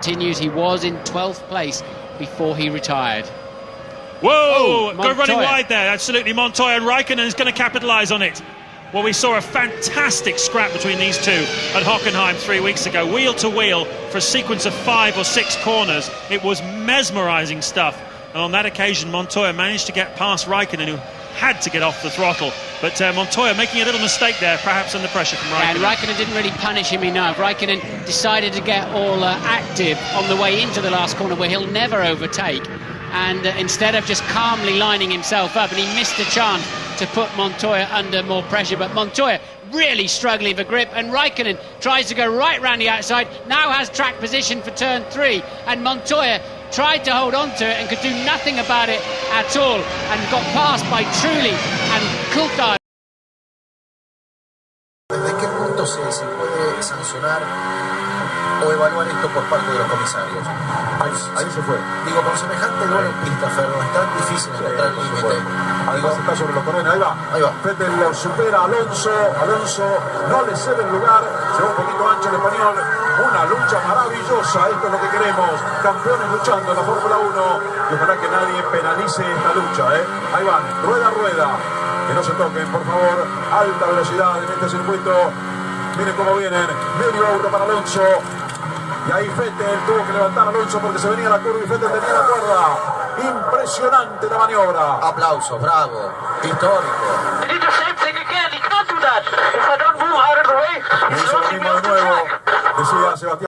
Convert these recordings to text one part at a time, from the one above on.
Continues, he was in 12th place before he retired. Whoa, go running wide there, absolutely. Montoya and Raikkonen is going to capitalise on it. Well, we saw a fantastic scrap between these two at Hockenheim 3 weeks ago, wheel to wheel for a sequence of 5 or 6 corners. It was mesmerising stuff. And on that occasion, Montoya managed to get past Raikkonen, who had to get off the throttle. But Montoya making a little mistake there, perhaps under pressure from Raikkonen. And Raikkonen didn't really punish him enough. Raikkonen decided to get all active on the way into the last corner, where he'll never overtake. And instead of just calmly lining himself up, and he missed a chance to put Montoya under more pressure. But Montoya really struggling for grip, and Raikkonen tries to go right round the outside, now has track position for turn 3, and Montoya tried to hold on to it and could do nothing about it at all, and got passed by Trulli and Coulthard. ¿Desde qué punto se puede sancionar o evaluar esto por parte de los comisarios? Ahí se fue. Digo, con semejante duelo en pista, Ferro, es tan difícil encontrar el límite. Además está sobre los terrenos, ahí va. Vettel lo supera a Alonso no le cede el lugar, se va un poquito ancho el español. Una lucha maravillosa, esto es lo que queremos. Campeones luchando en la Fórmula 1. Y ojalá que nadie penalice esta lucha, Ahí van, rueda a rueda. Que no se toquen, por favor. Alta velocidad en este circuito. Miren cómo vienen. Medio euro para Alonso. Y ahí Vettel tuvo que levantar a Alonso porque se venía la curva y Vettel tenía la cuerda. Impresionante la maniobra. Aplausos, bravo, histórico. Hizo lo mismo de nuevo, decía Sebastián.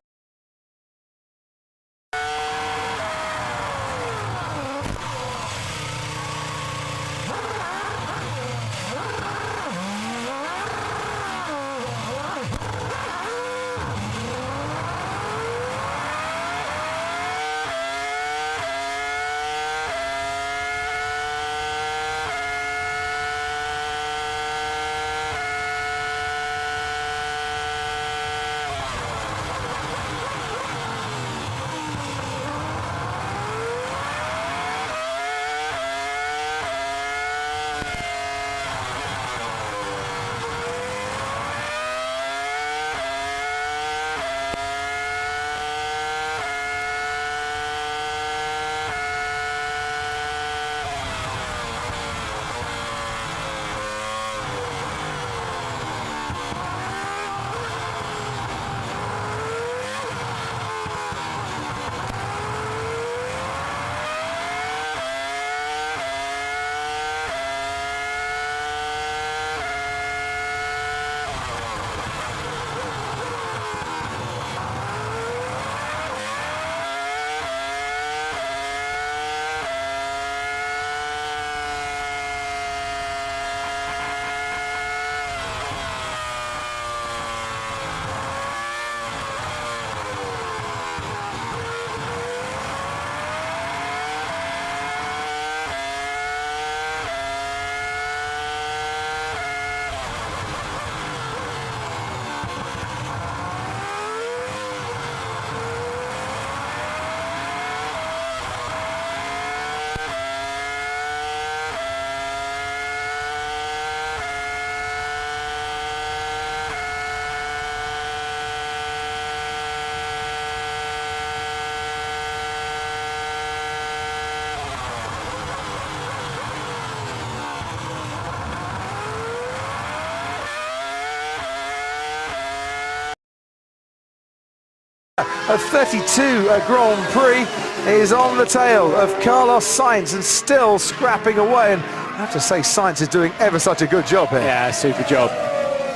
A 32 Grand Prix is on the tail of Carlos Sainz and still scrapping away, and I have to say Sainz is doing ever such a good job here. Yeah, super job.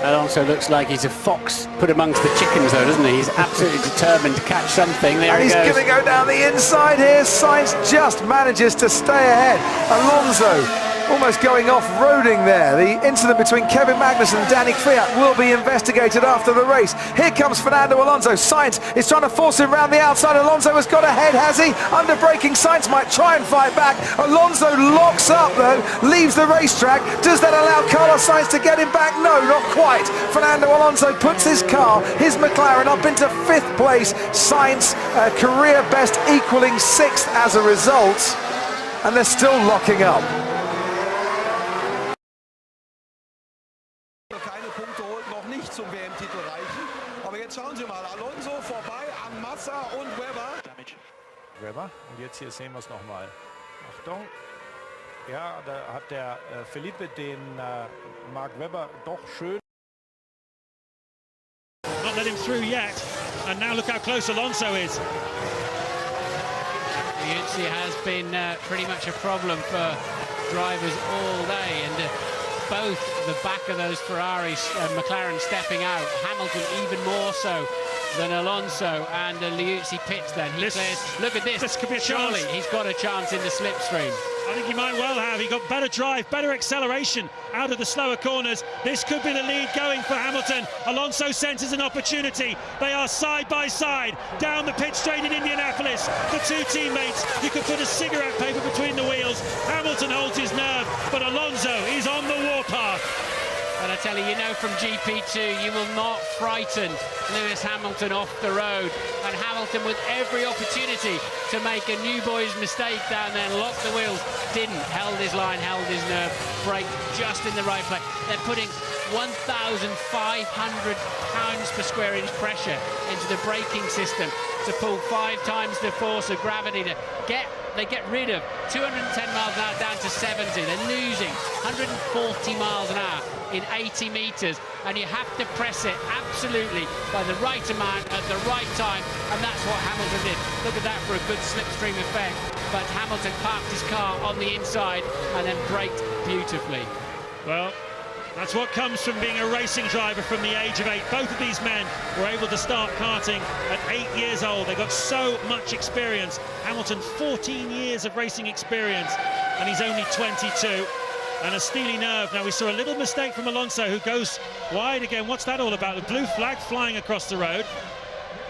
Alonso looks like he's a fox put amongst the chickens though, doesn't he? He's absolutely determined to catch something. There and he he's goes. going to go down the inside here. Sainz just manages to stay ahead. Alonso almost going off-roading there. The incident between Kevin Magnussen and Danny Kvyat will be investigated after the race. Here comes Fernando Alonso. Sainz is trying to force him round the outside. Alonso has got ahead, has he? Under braking, Sainz might try and fight back. Alonso locks up though, leaves the racetrack. Does that allow Carlos Sainz to get him back? No, not quite. Fernando Alonso puts his car, his McLaren, up into 5th place. Sainz, career best, equaling 6th as a result. And they're still locking up. Keine Punkte holt, noch nicht zum WM-Titel reichen. Aber jetzt jetzt schauen Sie mal, Alonso vorbei an Massa und Webber. Webber, und jetzt hier sehen wir es nochmal. Achtung, ja, da hat der Felipe den Mark Webber doch schön. Not let him through yet, and now look how close Alonso is. Liuzzi has been pretty much a problem for drivers all day, and both the back of those Ferraris, McLaren stepping out, Hamilton even more so than Alonso, and Liuzzi pits then. He clears. Look at this. This could be a Surely chance. he's got a chance in the slipstream. I think he might well have. He got better drive, better acceleration out of the slower corners. This could be the lead going for Hamilton. Alonso senses an opportunity. They are side by side down the pit straight in Indianapolis. The two teammates, you could put a cigarette paper between the wheels. Hamilton holds his nerve, but Alonso is on the warpath. And I tell you, you know from GP2, you will not frighten Lewis Hamilton off the road. And Hamilton, with every opportunity to make a new boy's mistake down there and lock the wheels, didn't. Held his line, held his nerve, braked just in the right place. They're putting 1,500 pounds per square inch pressure into the braking system to pull 5 times the force of gravity to they get rid of 210 miles an hour down to 70. They're losing 140 miles an hour in 80 meters, and you have to press it absolutely by the right amount at the right time, and that's what Hamilton did. Look at that for a good slipstream effect, but Hamilton parked his car on the inside and then braked beautifully. Well, that's what comes from being a racing driver from the age of 8. Both of these men were able to start karting at 8 years old. They got so much experience. Hamilton, 14 years of racing experience, and he's only 22. And a steely nerve. Now, we saw a little mistake from Alonso, who goes wide again. What's that all about? The blue flag flying across the road.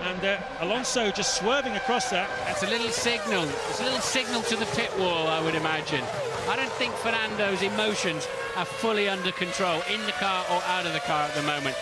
And Alonso just swerving across that. That's a little signal. It's a little signal to the pit wall, I would imagine. I don't think Fernando's emotions are fully under control in the car or out of the car at the moment.